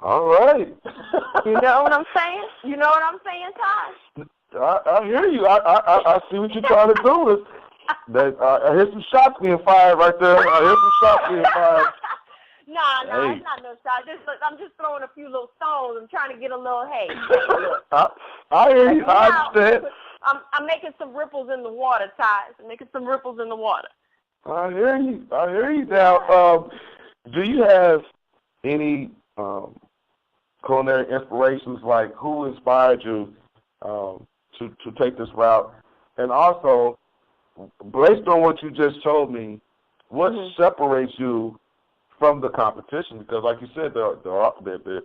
All right. You know what I'm saying? You know what I'm saying, Tosh? I hear you. I see what you're trying to do. I hear some shots being fired right there. I hear some shots being fired. Nah, Hey. it's not no shot. I'm just throwing a few little stones. I'm trying to get a little hey. Look. I hear you. I understand. I'm making some ripples in the water, Ty. I'm making some ripples in the water. I hear you. I hear you now. Do you have any culinary inspirations? Like, who inspired you to take this route? And also, based on what you just told me, what separates you from the competition? Because, like you said, there's a lot out there. There's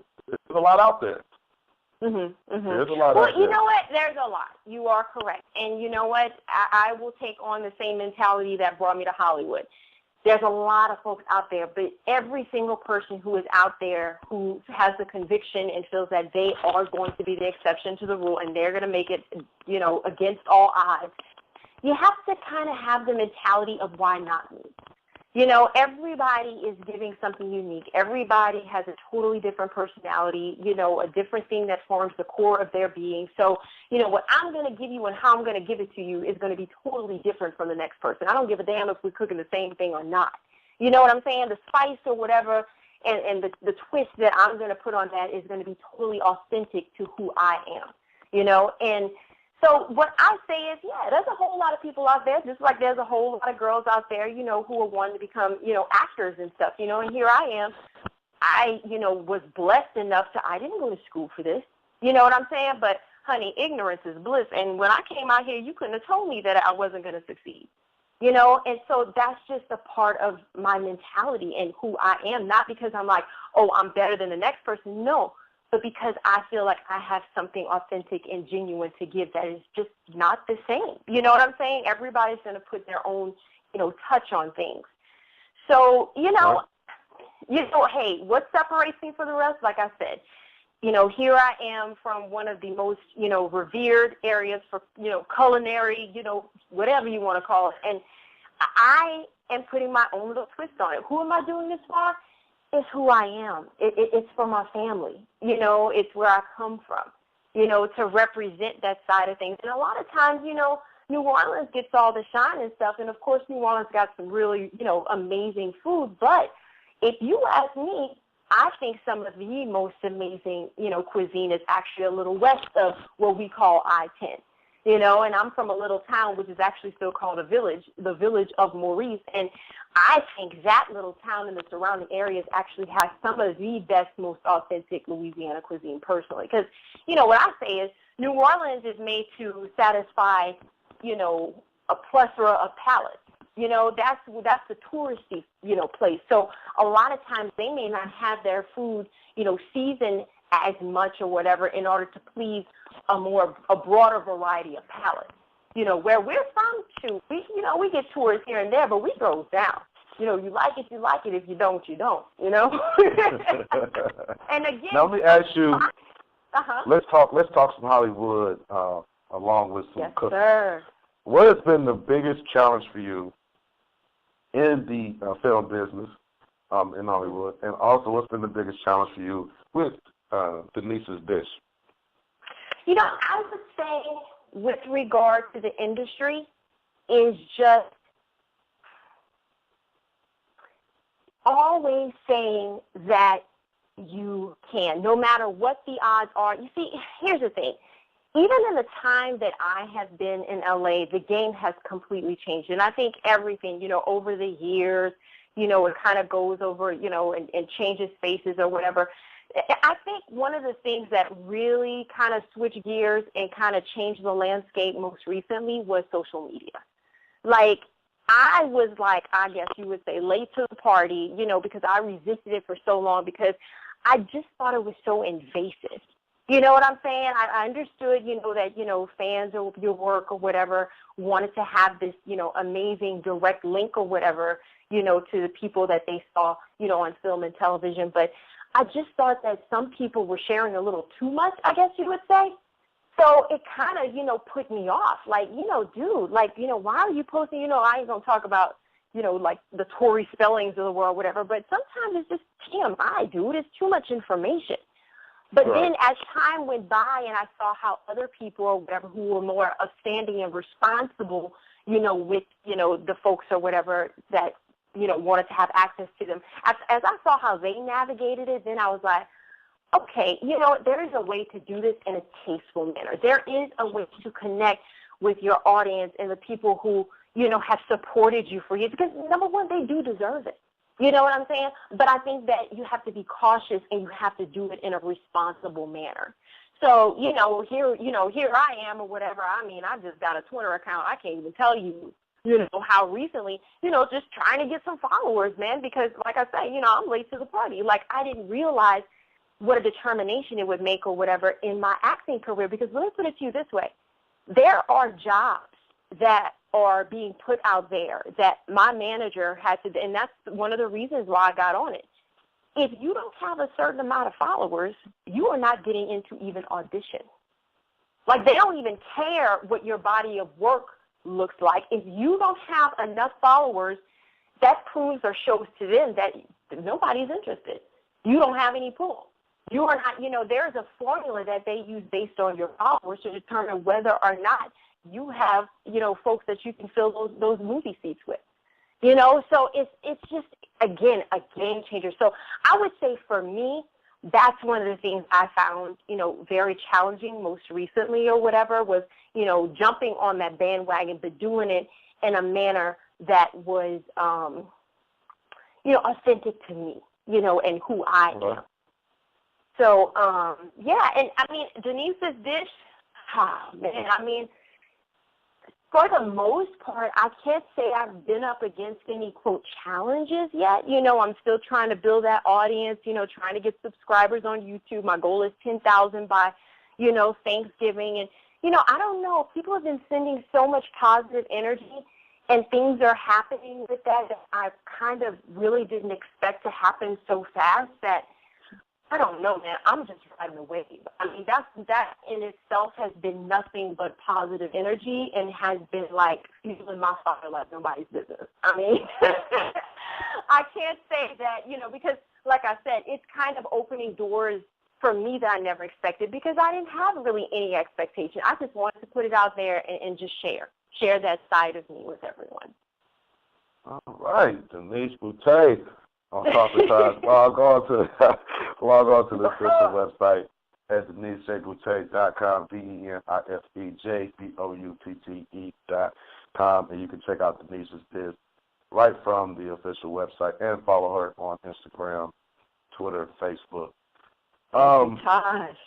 a lot out there. Well, you know what? There's a lot. You are correct. And you know what? I will take on the same mentality that brought me to Hollywood. There's a lot of folks out there, but every single person who is out there who has the conviction and feels that they are going to be the exception to the rule and they're going to make it, you know, against all odds, you have to kind of have the mentality of why not me? You know, everybody is giving something unique. Everybody has a totally different personality, you know, a different thing that forms the core of their being. So, you know, what I'm going to give you and how I'm going to give it to you is going to be totally different from the next person. I don't give a damn if we're cooking the same thing or not. You know what I'm saying? The spice or whatever and the twist that I'm going to put on that is going to be totally authentic to who I am, you know, and so what I say is, yeah, there's a whole lot of people out there, just like there's a whole lot of girls out there, you know, who are wanting to become, you know, actors and stuff, you know, and here I am. I, you know, was blessed enough I didn't go to school for this, you know what I'm saying? But, honey, ignorance is bliss. And when I came out here, you couldn't have told me that I wasn't going to succeed, you know? And so that's just a part of my mentality and who I am, not because I'm like, oh, I'm better than the next person. No. But because I feel like I have something authentic and genuine to give that is just not the same. You know what I'm saying? Everybody's going to put their own, you know, touch on things. So, you know, hey, what separates me from the rest? Like I said, you know, here I am from one of the most, you know, revered areas for, you know, culinary, you know, whatever you want to call it. And I am putting my own little twist on it. Who am I doing this for? It's who I am. It's for my family. You know, it's where I come from, you know, to represent that side of things. And a lot of times, you know, New Orleans gets all the shine and stuff. And, of course, New Orleans got some really, you know, amazing food. But if you ask me, I think some of the most amazing, you know, cuisine is actually a little west of what we call I-10. You know, and I'm from a little town which is actually still called a village, the village of Maurice. And I think that little town and the surrounding areas actually has some of the best, most authentic Louisiana cuisine personally. Because, you know, what I say is New Orleans is made to satisfy, you know, a plethora of palates. You know, that's the touristy, you know, place. So a lot of times they may not have their food, you know, seasoned as much or whatever in order to please a broader variety of palates. You know, where we're from, we get tourists here and there, but we throw down. You know, you like it, if you don't, you don't, you know? And again, now let me ask you, let's talk some Hollywood along with some cooking. Yes, sir. What has been the biggest challenge for you in the film business in Hollywood? And also, what's been the biggest challenge for you with Denise's dish? You know, I would say with regard to the industry is just always saying that you can, no matter what the odds are. You see, here's the thing. Even in the time that I have been in LA, the game has completely changed. And I think everything, you know, over the years, you know, it kind of goes over, you know, and changes faces or whatever. I think one of the things that really kind of switched gears and kind of changed the landscape most recently was social media. Like, I was like, I guess you would say, late to the party, you know, because I resisted it for so long because I just thought it was so invasive. You know what I'm saying? I understood, you know, that, you know, fans of your work or whatever wanted to have this, you know, amazing direct link or whatever, you know, to the people that they saw, you know, on film and television. But I just thought that some people were sharing a little too much, I guess you would say. So it kind of, you know, put me off. Like, you know, dude, like, you know, why are you posting, you know, I ain't going to talk about, like the Tory Spellings of the world, whatever. But sometimes it's just TMI, dude. It's too much information. But Right. then as time went by and I saw how other people or whatever who were more upstanding and responsible, with, the folks or whatever that, wanted to have access to them, as I saw how they navigated it, then I was like, okay, there is a way to do this in a tasteful manner. There is a way to connect with your audience and the people who, have supported you for years. Because, number one, they do deserve it. You know what I'm saying? But I think that you have to be cautious and you have to do it in a responsible manner. So, here I am or whatever. I mean, I just got a Twitter account. I can't even tell you, how recently, just trying to get some followers, man, because like I say, I'm late to the party. Like, I didn't realize what a determination it would make or whatever in my acting career, because let me put it to you this way. There are jobs that are being put out there that my manager had to, and that's one of the reasons why I got on it. If you don't have a certain amount of followers, you are not getting into even audition. Like, they don't even care what your body of work looks like. If you don't have enough followers, that proves or shows to them that nobody's interested. You don't have any pull. You are not, there's a formula that they use based on your followers to determine whether or not you have, folks that you can fill those movie seats with. So it's just, again, a game changer. So I would say for me, that's one of the things I found, very challenging most recently or whatever was, jumping on that bandwagon, but doing it in a manner that was, authentic to me, and who I am. So, and I mean, Denise's dish, man, I mean, for the most part, I can't say I've been up against any, quote, challenges yet. I'm still trying to build that audience, trying to get subscribers on YouTube. My goal is 10,000 by, Thanksgiving. And, I don't know. People have been sending so much positive energy, and things are happening with that I kind of really didn't expect to happen so fast that, I don't know, man. I'm just riding the wave. I mean, that in itself has been nothing but positive energy and has been like fueling my fire like nobody's business. I mean, I can't say that, because like I said, it's kind of opening doors for me that I never expected because I didn't have really any expectation. I just wanted to put it out there and just share that side of me with everyone. All right, Denise Boutte. On Coffee Time, log on to the official website at DeniseJBoutte.com, DeniseJBoutte.com, and you can check out Denise's biz right from the official website and follow her on Instagram, Twitter, Facebook. Gosh.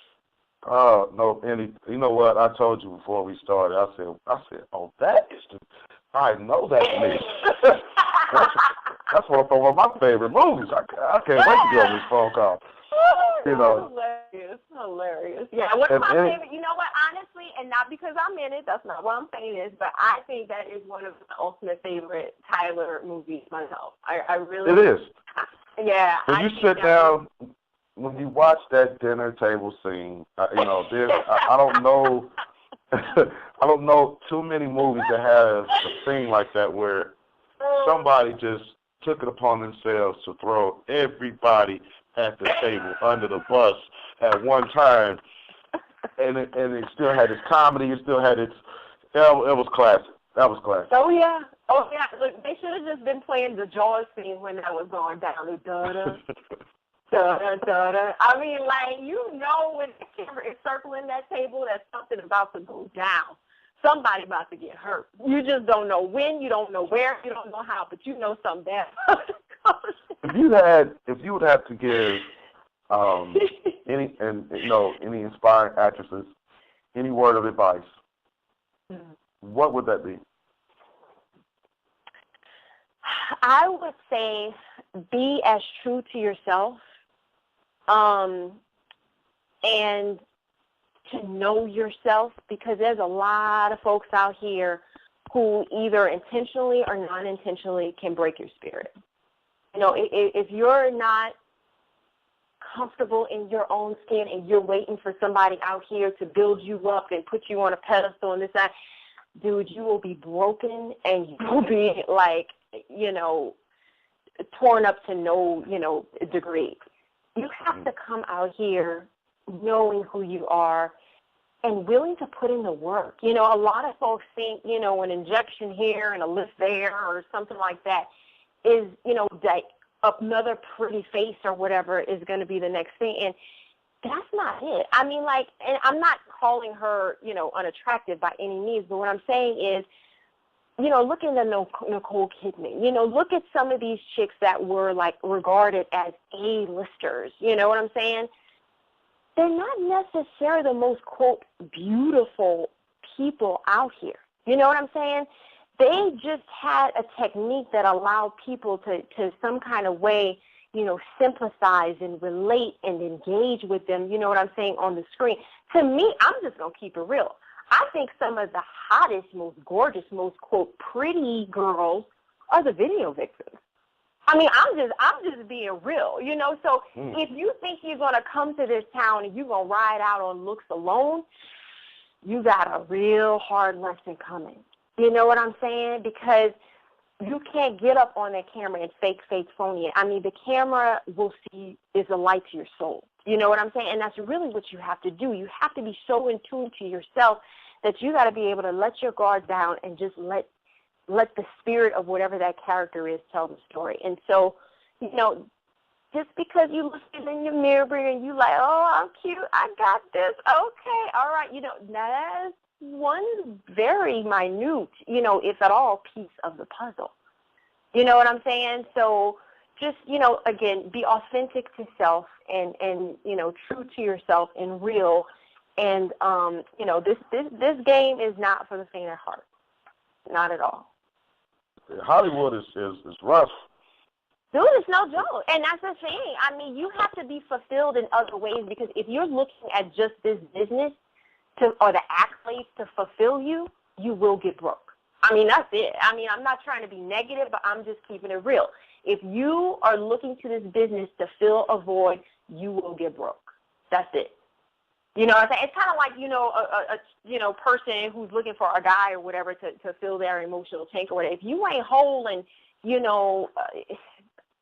No, you know what? I told you before we started. I said, oh, I know that Denise. That's one of my favorite movies. I can't wait to get on this phone call. Hilarious. Yeah, what's my favorite? You know what? Honestly, and not because I'm in it. That's not what I'm saying is, but I think that is one of my ultimate favorite Tyler movies myself. I really. It is. Yeah. When you sit down, when you watch that dinner table scene, I don't know. I don't know too many movies that have a scene like that where somebody just took it upon themselves to throw everybody at the table under the bus at one time, and it still had its comedy. It still had its. It was classic. That was classic. Oh yeah. Look, they should have just been playing the Jaws scene when that was going down. Da-da, da-da, da-da. I mean, like, when the camera is circling that table, that something about to go down. Somebody about to get hurt. You just don't know when, you don't know where, you don't know how, but you know something bad. If you would have to give any inspiring actresses any word of advice, what would that be? I would say be as true to yourself, and to know yourself, because there's a lot of folks out here who either intentionally or non-intentionally can break your spirit. If you're not comfortable in your own skin and you're waiting for somebody out here to build you up and put you on a pedestal and this, that, dude, you will be broken and you will be like torn up to no, degree. You have to come out here knowing who you are and willing to put in the work. A lot of folks think, an injection here and a lift there or something like that is, that another pretty face or whatever is going to be the next thing. And that's not it. I mean, and I'm not calling her, unattractive by any means, but what I'm saying is, look at Nicole Kidman. Look at some of these chicks that were, regarded as A-listers. You know what I'm saying? They're not necessarily the most, quote, beautiful people out here. You know what I'm saying? They just had a technique that allowed people to some kind of way, sympathize and relate and engage with them, you know what I'm saying, on the screen. To me, I'm just going to keep it real. I think some of the hottest, most gorgeous, most, quote, pretty girls are the video victims. I mean, I'm just being real, So if you think you're going to come to this town and you're going to ride out on looks alone, you got a real hard lesson coming. You know what I'm saying? Because you can't get up on that camera and fake, phony it. I mean, the camera will see is a light to your soul. You know what I'm saying? And that's really what you have to do. You have to be so in tune to yourself that you got to be able to let your guard down and just let the spirit of whatever that character is tell the story. And so, just because you look in your mirror and you like, oh, I'm cute, I got this, okay, all right, that's one very minute, if at all, piece of the puzzle. You know what I'm saying? So just, again, be authentic to self and true to yourself and real. And, this game is not for the faint of heart. Not at all. Hollywood is rough. Dude, it's no joke. And that's the thing. I mean, you have to be fulfilled in other ways, because if you're looking at just this business or the accolades to fulfill you, you will get broke. I mean, that's it. I mean, I'm not trying to be negative, but I'm just keeping it real. If you are looking to this business to fill a void, you will get broke. That's it. You know what I'm saying? It's kind of like, a person who's looking for a guy or whatever to fill their emotional tank or whatever. If you ain't whole and,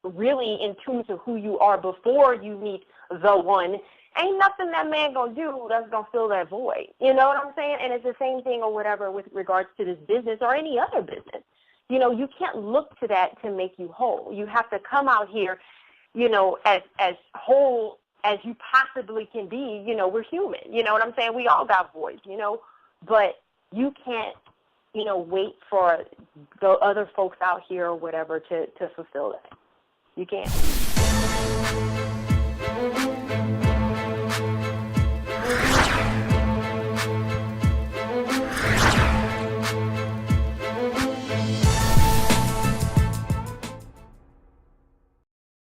really in tune to who you are before you meet the one, ain't nothing that man gonna do that's gonna fill that void. You know what I'm saying? And it's the same thing or whatever with regards to this business or any other business. You can't look to that to make you whole. You have to come out here, as whole as you possibly can be. We're human. You know what I'm saying? We all got voids, but you can't, wait for the other folks out here or whatever to fulfill that. You can't.